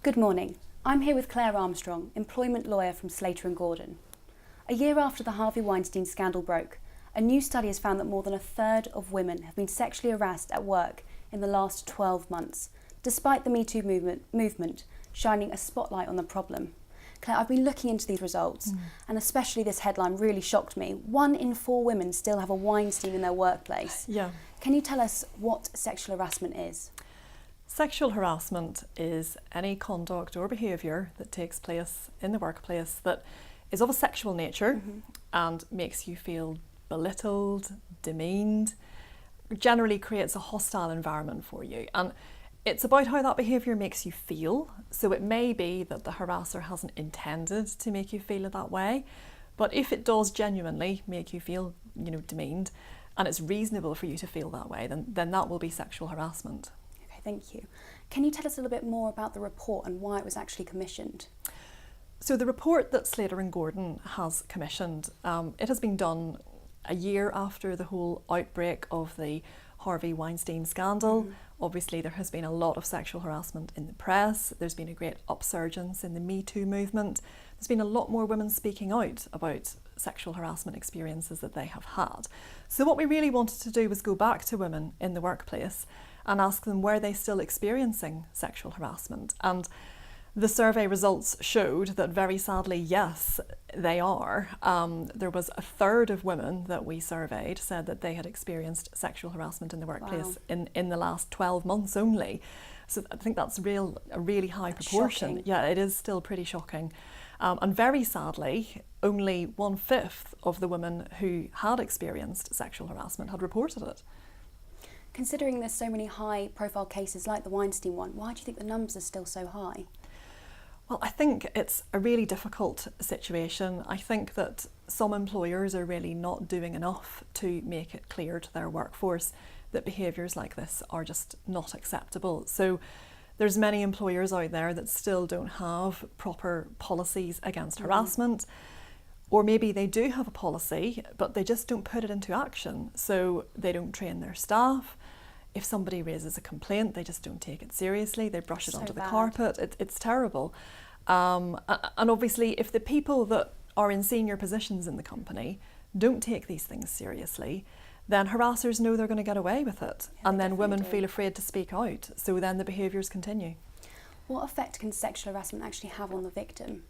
Good morning. I'm here with Claire Armstrong, employment lawyer from Slater Gordon. A year after the Harvey Weinstein scandal broke, a new study has found that more than a third of women have been sexually harassed at work in the last 12 months, despite the MeToo movement shining a spotlight on the problem. Claire, I've been looking into these results, and especially this headline really shocked me. 1 in 4 women still have a Weinstein in their workplace. Yeah. Can you tell us what sexual harassment is? Sexual harassment is any conduct or behaviour that takes place in the workplace that is of a sexual nature and makes you feel belittled, demeaned, generally creates a hostile environment for you. And it's about how that behaviour makes you feel. So it may be that the harasser hasn't intended to make you feel that way, but if it does genuinely make you feel, demeaned, and it's reasonable for you to feel that way, then that will be sexual harassment. Okay, thank you. Can you tell us a little bit more about the report and why it was actually commissioned? So the report that Slater Gordon has commissioned, it has been done a year after the whole outbreak of the Harvey Weinstein scandal. Obviously there has been a lot of sexual harassment in the press. There's been a great upsurgence in the MeToo movement. There's been a lot more women speaking out about sexual harassment experiences that they have had. So what we really wanted to do was go back to women in the workplace and ask them, were they still experiencing sexual harassment? And the survey results showed that very sadly, yes, they are. There was a third of women that we surveyed said that they had experienced sexual harassment in the workplace in the last 12 months only. So I think that's a really high proportion. Shocking. Yeah, it is still pretty shocking. And very sadly, only 1/5 of the women who had experienced sexual harassment had reported it. Considering there's so many high profile cases like the Weinstein one, why do you think the numbers are still so high? Well, I think it's a really difficult situation. I think that some employers are really not doing enough to make it clear to their workforce that behaviours like this are just not acceptable. So there's many employers out there that still don't have proper policies against harassment, or maybe they do have a policy, but they just don't put it into action. So they don't train their staff. If somebody raises a complaint, they just don't take it seriously. They brush it So under the bad. carpet. It's terrible. And obviously, if the people that are in senior positions in the company don't take these things seriously, then harassers know they're going to get away with it. Yeah, and they then women definitely do. feel afraid to speak out. So then the behaviours continue. What effect can sexual harassment actually have on the victim?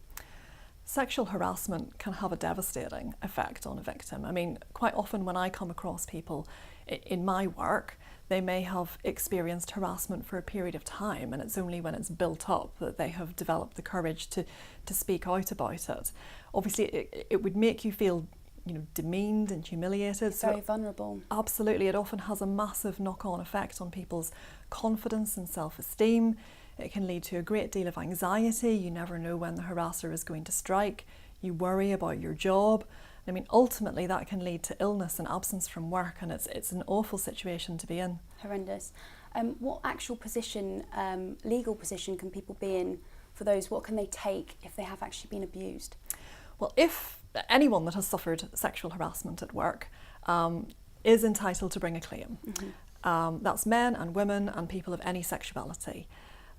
Sexual harassment can have a devastating effect on a victim. I mean, quite often when I come across people in my work, they may have experienced harassment for a period of time, and it's only when it's built up that they have developed the courage to speak out about it. Obviously, it would make you feel, demeaned and humiliated. Very vulnerable. Absolutely, it often has a massive knock-on effect on people's confidence and self-esteem. It can lead to a great deal of anxiety. You never know when the harasser is going to strike. You worry about your job. I mean, ultimately that can lead to illness and absence from work, and it's an awful situation to be in. Horrendous. What actual position, legal position, can people be in for those? What can they take if they have actually been abused? Well, if anyone that has suffered sexual harassment at work is entitled to bring a claim. That's men and women and people of any sexuality.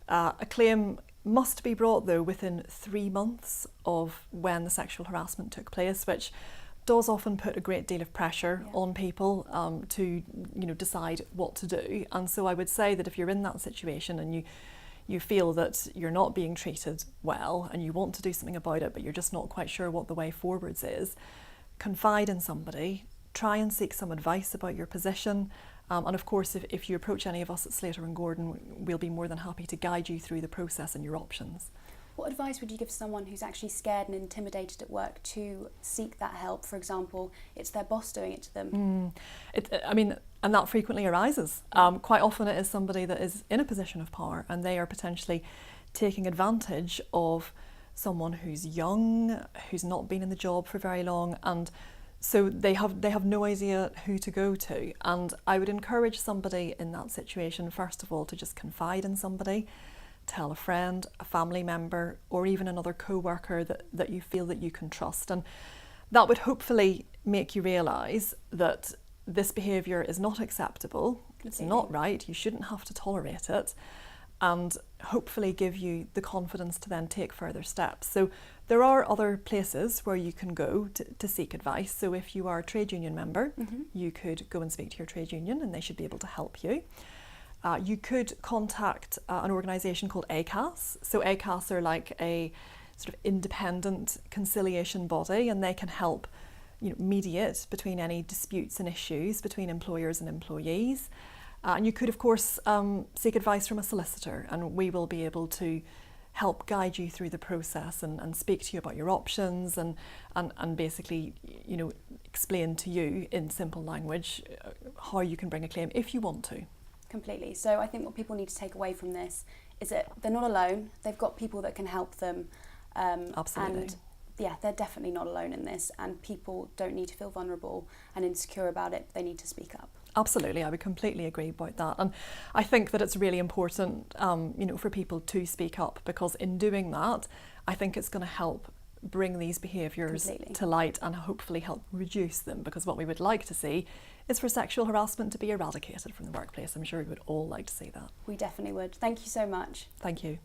A claim must be brought, though, within 3 months of when the sexual harassment took place, which does often put a great deal of pressure on people to decide what to do. And so I would say that if you're in that situation and you feel that you're not being treated well and you want to do something about it, but you're just not quite sure what the way forwards is, confide in somebody, try and seek some advice about your position. And of course, if you approach any of us at Slater Gordon, we'll be more than happy to guide you through the process and your options. What advice would you give someone who's actually scared and intimidated at work to seek that help? For example, it's their boss doing it to them. And that frequently arises. Quite often it is somebody that is in a position of power and they are potentially taking advantage of someone who's young, who's not been in the job for very long, and so they have no idea who to go to. And I would encourage somebody in that situation, first of all, to just confide in somebody, tell a friend, a family member, or even another co-worker that you feel that you can trust. And that would hopefully make you realise that this behaviour is not acceptable, it's not right, you shouldn't have to tolerate it. and hopefully give you the confidence to then take further steps. So there are other places where you can go to seek advice. So if you are a trade union member, you could go and speak to your trade union and they should be able to help you. You could contact an organisation called ACAS. So ACAS are like a sort of independent conciliation body, and they can help mediate between any disputes and issues between employers and employees. And you could, of course, seek advice from a solicitor, and we will be able to help guide you through the process and speak to you about your options and basically, explain to you in simple language how you can bring a claim if you want to. Completely. So I think what people need to take away from this is that they're not alone. They've got people that can help them. Absolutely. And yeah, they're definitely not alone in this, and people don't need to feel vulnerable and insecure about it. They need to speak up. Absolutely, I would completely agree about that. And I think that it's really important, for people to speak up, because in doing that, I think it's going to help bring these behaviours to light and hopefully help reduce them, because what we would like to see is for sexual harassment to be eradicated from the workplace. I'm sure we would all like to see that. We definitely would. Thank you so much. Thank you.